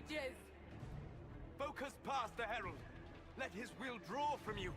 mages! Focus past the Herald. Let his will draw from you.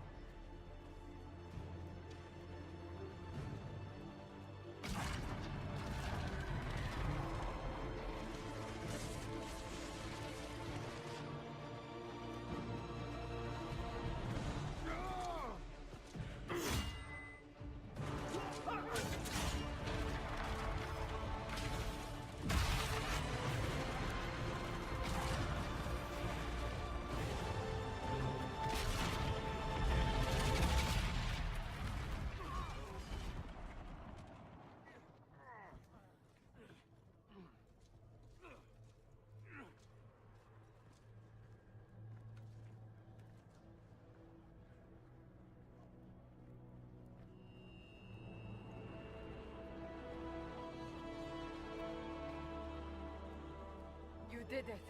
You did it.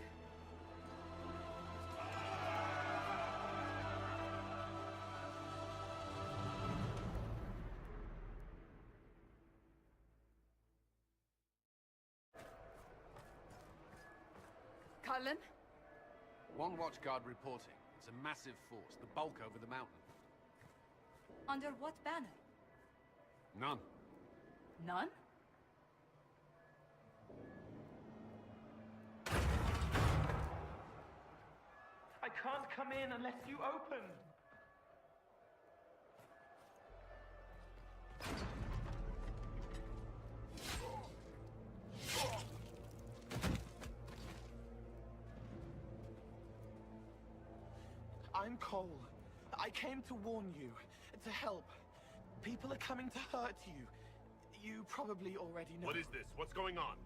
Cullen? One watchguard reporting. It's a massive force, the bulk over the mountain. Under what banner? None. None? I can't come in unless you open. I'm Cole. I came to warn you, to help. People are coming to hurt you. You probably already know. What is this? What's going on?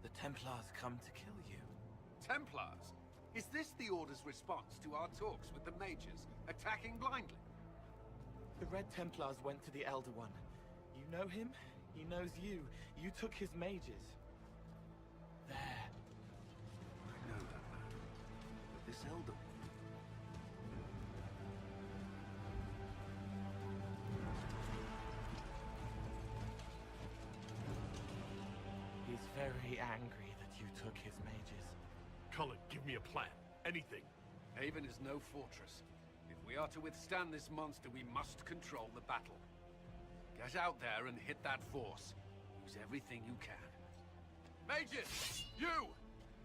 The Templars come to kill you. Templars? Is this the Order's response to our talks with the mages, attacking blindly? The Red Templars went to the Elder One. You know him? He knows you. You took his mages. There. I know that man. But this Elder One... He's very angry that you took his mages. Cullen, give me a plan. Anything. Haven is no fortress. If we are to withstand this monster, we must control the battle. Get out there and hit that force. Use everything you can. Mages! You!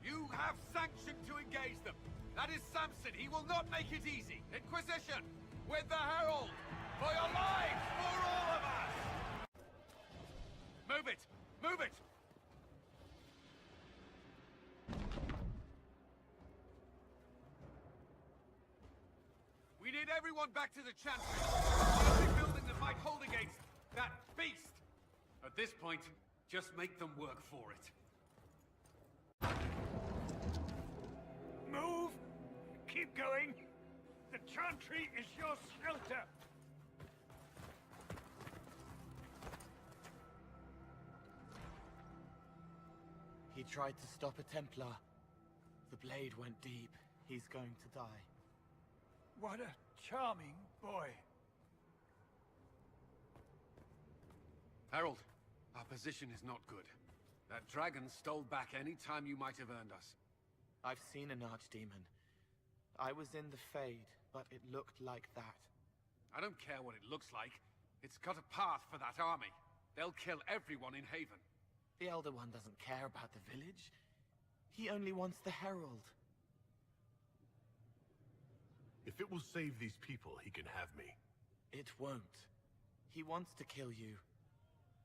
You have sanction to engage them! That is Samson! He will not make it easy! Inquisition! With the Herald! For your lives! For all of us! Move it! Move it! We need everyone back to the Chantry. The only building that might hold against that beast. At this point, just make them work for it. Move! Keep going! The Chantry is your shelter! He tried to stop a Templar. The blade went deep. He's going to die. What a charming boy. Herald, our position is not good. That dragon stole back any time you might have earned us. I've seen an archdemon. I was in the Fade, but it looked like that. I don't care what it looks like. It's got a path for that army. They'll kill everyone in Haven. The Elder One doesn't care about the village. He only wants the Herald. If it will save these people, he can have me. It won't. He wants to kill you.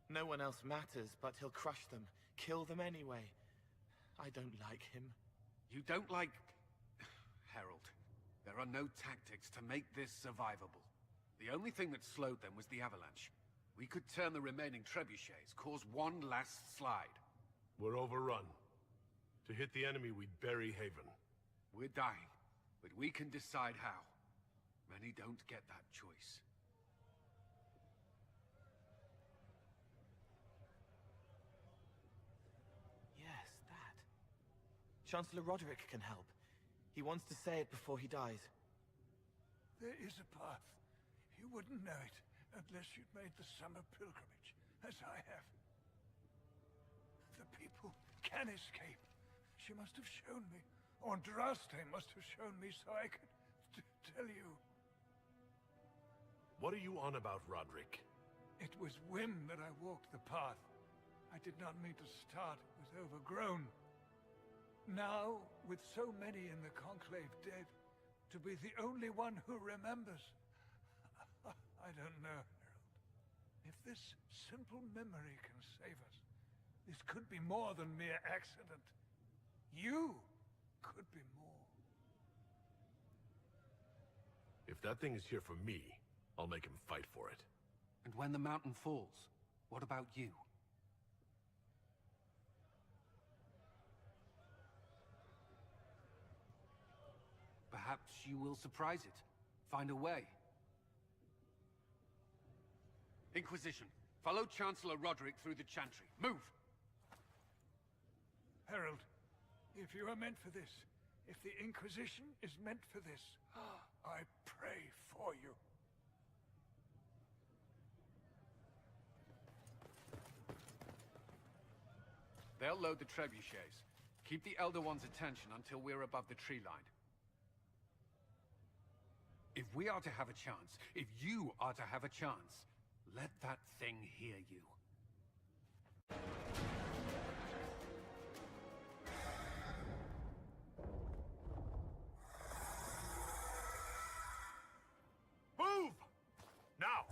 No one else matters, but he'll crush them. Kill them anyway. I don't like him. You don't like... Herald, there are no tactics to make this survivable. The only thing that slowed them was the avalanche. We could turn the remaining trebuchets, cause one last slide. We're overrun. To hit the enemy, we'd bury Haven. We're dying, but we can decide how. Many don't get that choice. Yes, that. Chancellor Roderick can help. He wants to say it before he dies. There is a path. You wouldn't know it unless you'd made the summer pilgrimage, as I have. The people can escape. She must have shown me Andraste must have shown me so I could tell you. What are you on about, Roderick? It was whim that I walked the path. I did not mean to start. It was overgrown. Now, with so many in the Conclave dead, to be the only one who remembers... I don't know, Herald. If this simple memory can save us, this could be more than mere accident. You could be more. If that thing is here for me, I'll make him fight for it. And when the mountain falls, what about you? Perhaps you will surprise it. Find a way. Inquisition, follow Chancellor Roderick through the Chantry. Move! Herald, if you are meant for this, if the Inquisition is meant for this, I pray for you. They'll load the trebuchets. Keep the Elder One's attention until we're above the tree line. If we are to have a chance, if you are to have a chance, let that thing hear you. Move! Now!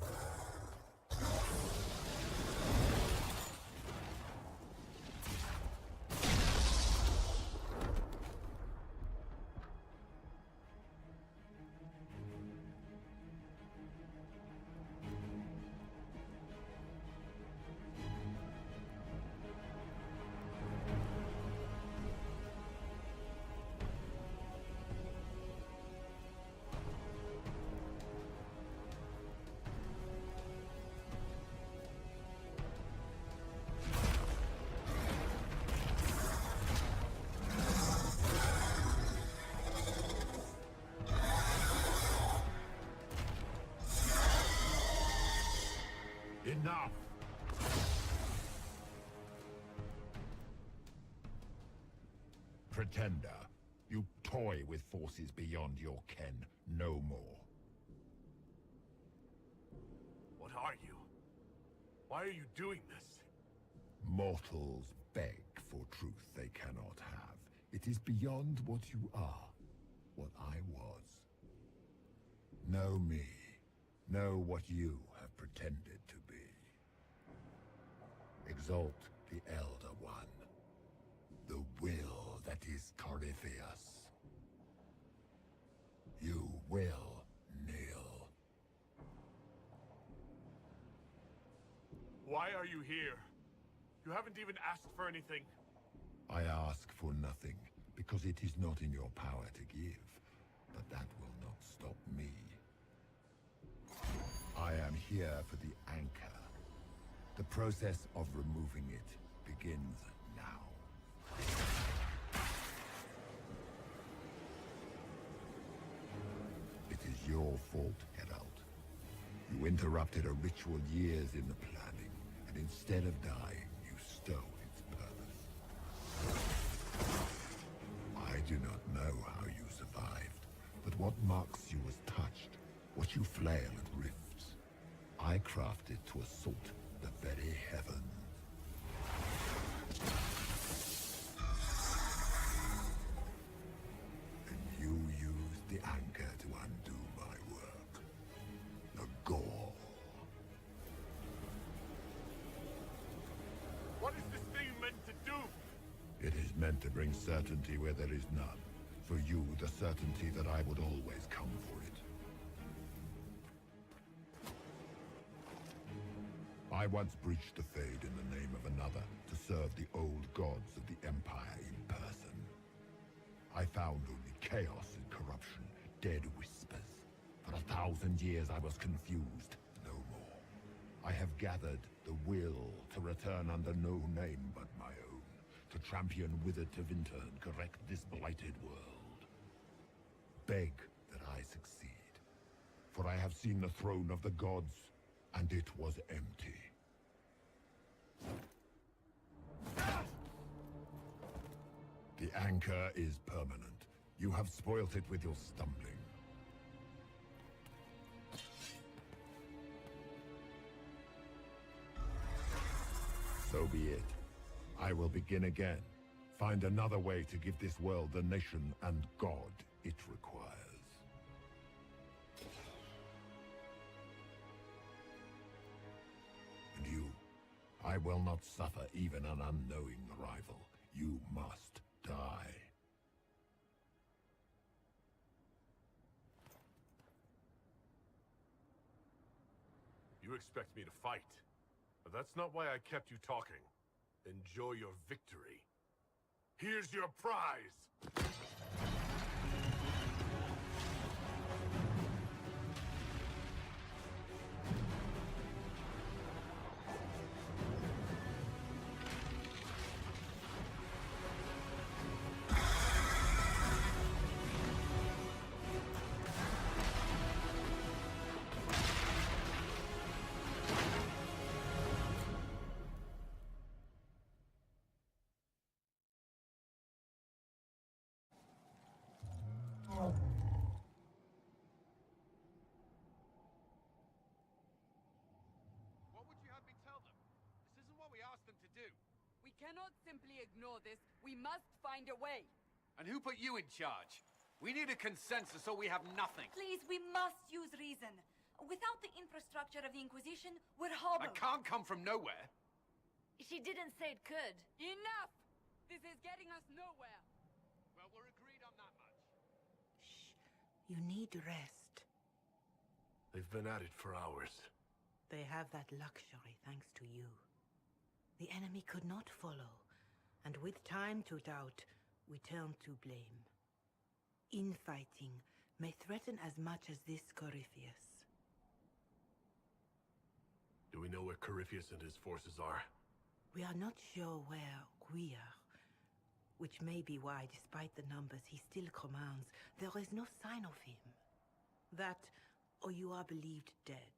Enough! Pretender, you toy with forces beyond your ken no more. What are you? Why are you doing this? Mortals beg for truth they cannot have. It is beyond what you are, what I was. Know me. Know what you have pretended to be. Exalt the Elder One. The will that is Corypheus. You will kneel. Why are you here? You haven't even asked for anything. I ask for nothing, because it is not in your power to give. But that will not stop me. I am here for the anchor. The process of removing it begins now. It is your fault, Herald. You interrupted a ritual years in the planning, and instead of dying, you stole its purpose. I do not know how you survived, but what marks you as touched, what you flail at rifts, I crafted to assault the very heavens. And you used the anchor to undo my work. The gore. What is this thing meant to do? It is meant to bring certainty where there is none. For you, the certainty that I would always come for it. I once breached the Fade in the name of another to serve the old gods of the Empire in person. I found only chaos and corruption, dead whispers. For 1,000 years I was confused, no more. I have gathered the will to return under no name but my own, to champion Wither to Winter and correct this blighted world. Beg that I succeed, for I have seen the throne of the gods, and it was empty. The anchor is permanent. You have spoilt it with your stumbling. So be it. I will begin again. Find another way to give this world the nation and God it requires. And you, I will not suffer even an unknowing rival. You must die. You expect me to fight. But that's not why I kept you talking. Enjoy your victory. Here's your prize! What would you have me tell them? This isn't what we asked them to do. We cannot simply ignore this. We must find a way. And who put you in charge? We need a consensus or we have nothing. Please, we must use reason. Without the infrastructure of the Inquisition, we're hobbled. That can't come from nowhere. She didn't say it could. Enough! This is getting us nowhere. Well, we're agreed on that much. Shh. You need rest. They've been at it for hours. They have that luxury thanks to you. The enemy could not follow, and with time to doubt, we turn to blame. Infighting may threaten as much as this Corypheus. Do we know where Corypheus and his forces are? We are not sure where we are, which may be why, despite the numbers he still commands, there is no sign of him. That, or you are believed dead.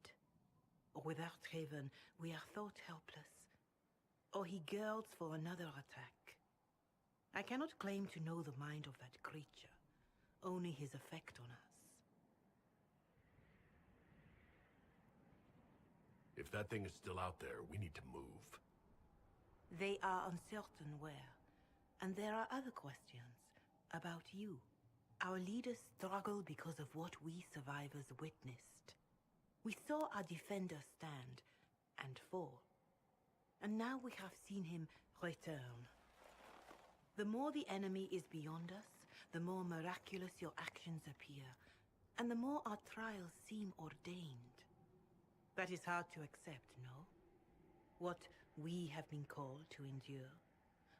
Or without Trevelyan, we are thought helpless. Or he girds for another attack. I cannot claim to know the mind of that creature, only his effect on us. If that thing is still out there, we need to move. They are uncertain where. And there are other questions about you. Our leaders struggle because of what we survivors witnessed. We saw our defender stand and fall. And now we have seen him return. The more the enemy is beyond us, the more miraculous your actions appear, and the more our trials seem ordained. That is hard to accept, no? What we have been called to endure,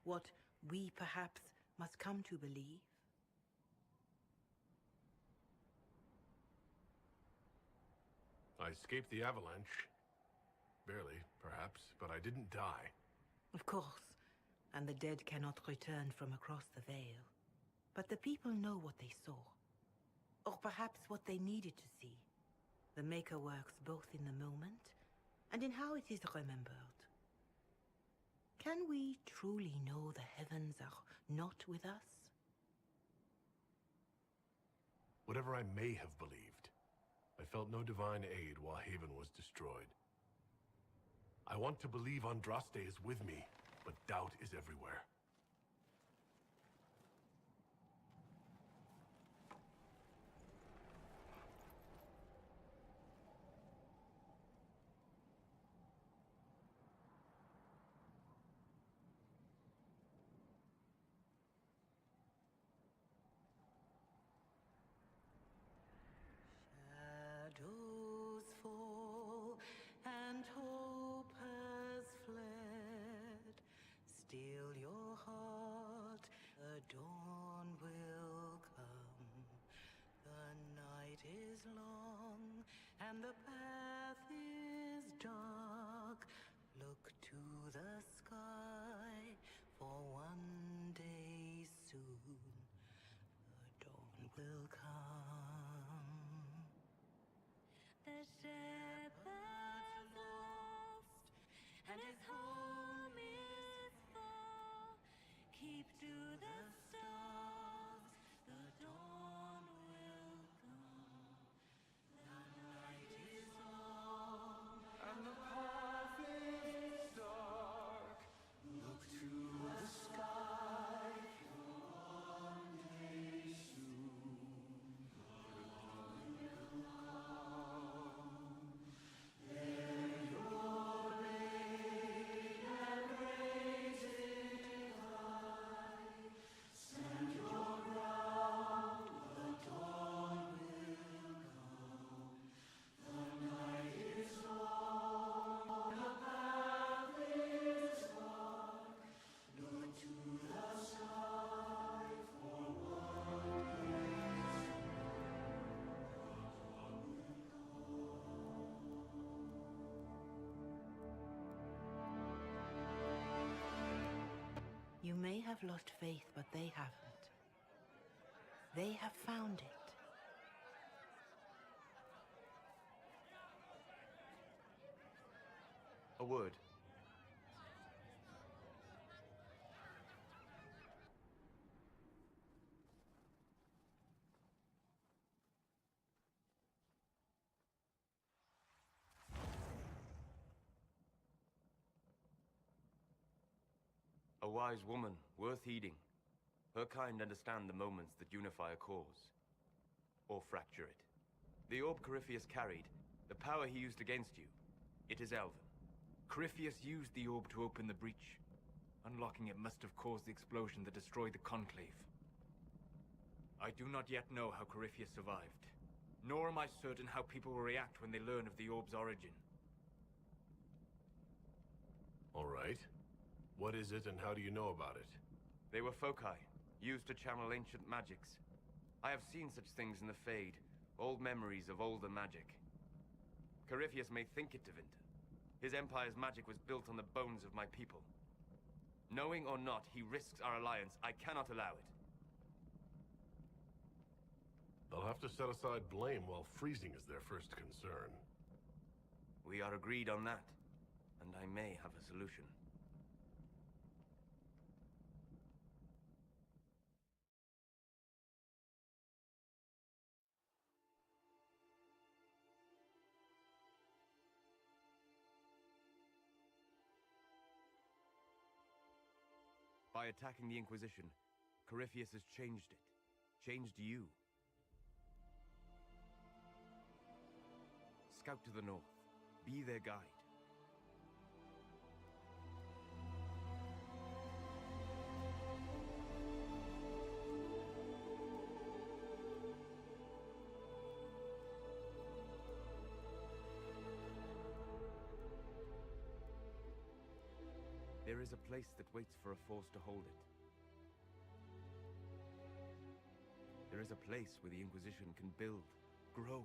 what we perhaps must come to believe. I escaped the avalanche. Barely, perhaps, but I didn't die. Of course, and the dead cannot return from across the veil. But the people know what they saw. Or perhaps what they needed to see. The Maker works both in the moment and in how it is remembered. Can we truly know the heavens are not with us? Whatever I may have believed, I felt no divine aid while Haven was destroyed. I want to believe Andraste is with me, but doubt is everywhere. Shadows fall and hope has fled. Still your heart, the dawn will come. The night is long and the path is dark. Look to the sky, for one day soon the dawn will come. The shepherd's lost, and his home is far. Keep to the stars, the dawn have lost faith, but they haven't. They have found it. A word. A wise woman, worth heeding. Her kind understand the moments that unify a cause. Or fracture it. The orb Corypheus carried, the power he used against you, it is Elven. Corypheus used the orb to open the breach. Unlocking it must have caused the explosion that destroyed the Conclave. I do not yet know how Corypheus survived. Nor am I certain how people will react when they learn of the orb's origin. All right. What is it and how do you know about it? They were foci, used to channel ancient magics. I have seen such things in the Fade, old memories of older magic. Corypheus may think it Tevinter. His empire's magic was built on the bones of my people. Knowing or not, he risks our alliance. I cannot allow it. They'll have to set aside blame while freezing is their first concern. We are agreed on that, and I may have a solution. By attacking the Inquisition, Corypheus has changed it. Changed you. Scout to the north. Be their guide. There is a place that waits for a force to hold it. There is a place where the Inquisition can build, grow.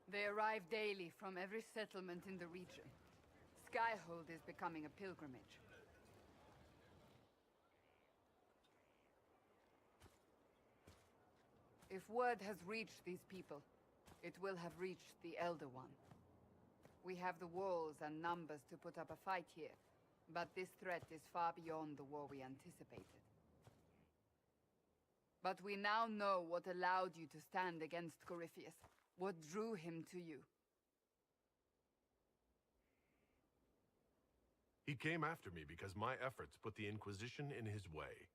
They arrive daily from every settlement in the region. Skyhold is becoming a pilgrimage. If word has reached these people, it will have reached the Elder One. We have the walls and numbers to put up a fight here, but this threat is far beyond the war we anticipated. But we now know what allowed you to stand against Corypheus, what drew him to you. He came after me because my efforts put the Inquisition in his way.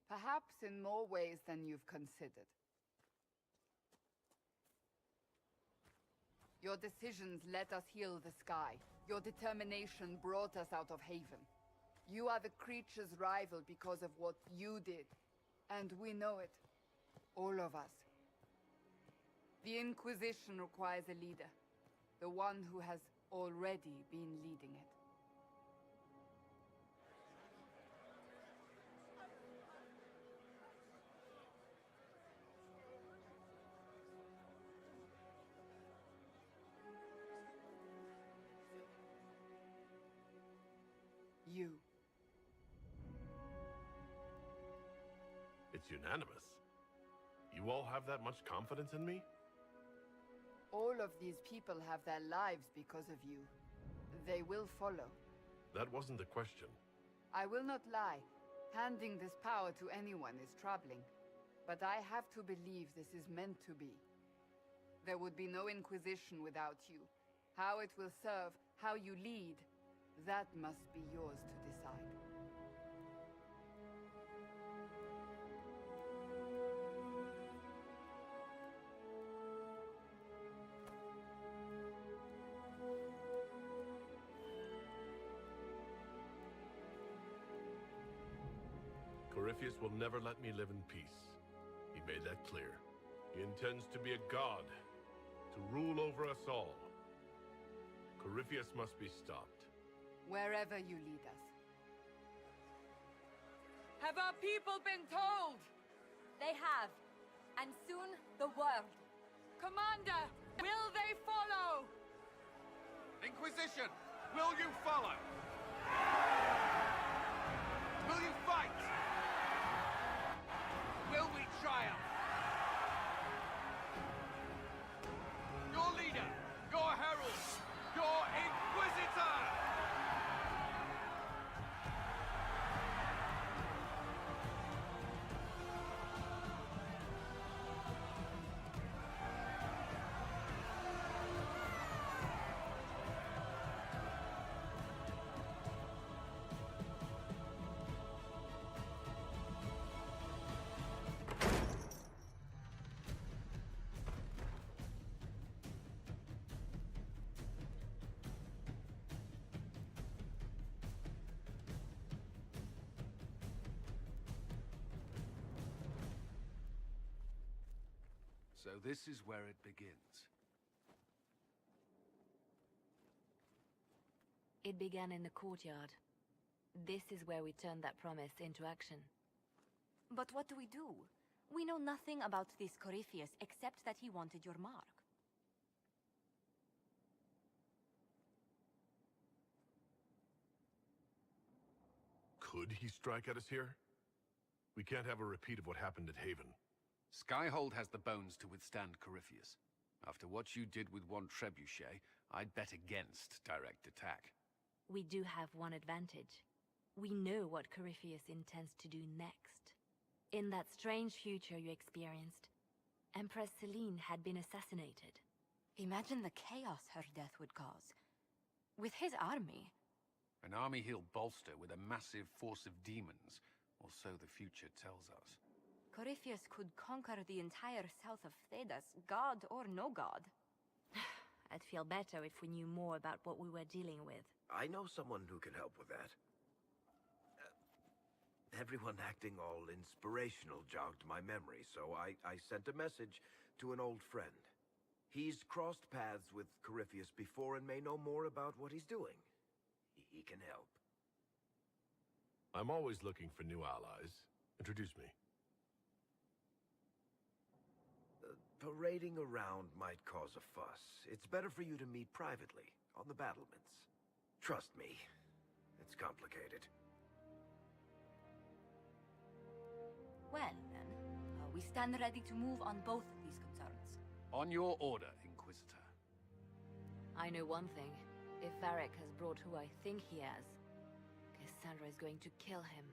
Perhaps in more ways than you've considered. Your decisions let us heal the sky. Your determination brought us out of Haven. You are the creature's rival because of what you did. And we know it. All of us. The Inquisition requires a leader. The one who has already been leading it. You. It's unanimous. You all have that much confidence in me? All of these people have their lives because of you. They will follow. That wasn't the question. I will not lie. Handing this power to anyone is troubling. But I have to believe this is meant to be. There would be no Inquisition without you. How it will serve, how you lead, that must be yours to decide. Corypheus will never let me live in peace. He made that clear. He intends to be a god, to rule over us all. Corypheus must be stopped. Wherever you lead us. Have our people been told? They have. And soon, the world. Commander, will they follow? Inquisition, will you follow? Will you fight? Will we triumph? Your leader, your herald, your Inquisitor! So this is where it begins. It began in the courtyard. This is where we turned that promise into action. But what do? We know nothing about this Corypheus except that he wanted your mark. Could he strike at us here? We can't have a repeat of what happened at Haven. Skyhold has the bones to withstand Corypheus. After what you did with one trebuchet, I'd bet against direct attack. We do have one advantage. We know what Corypheus intends to do next. In that strange future you experienced, Empress Celine had been assassinated. Imagine the chaos her death would cause. With his army. An army he'll bolster with a massive force of demons, or so the future tells us. Corypheus could conquer the entire south of Thedas, god or no god. I'd feel better if we knew more about what we were dealing with. I know someone who can help with that. Everyone acting all inspirational jogged my memory, so I sent a message to an old friend. He's crossed paths with Corypheus before and may know more about what he's doing. He can help. I'm always looking for new allies. Introduce me. Parading around might cause a fuss. It's better for you to meet privately, on the battlements. Trust me, it's complicated. Well, then, we stand ready to move on both of these concerns. On your order, Inquisitor. I know one thing. If Varric has brought who I think he has, Cassandra is going to kill him.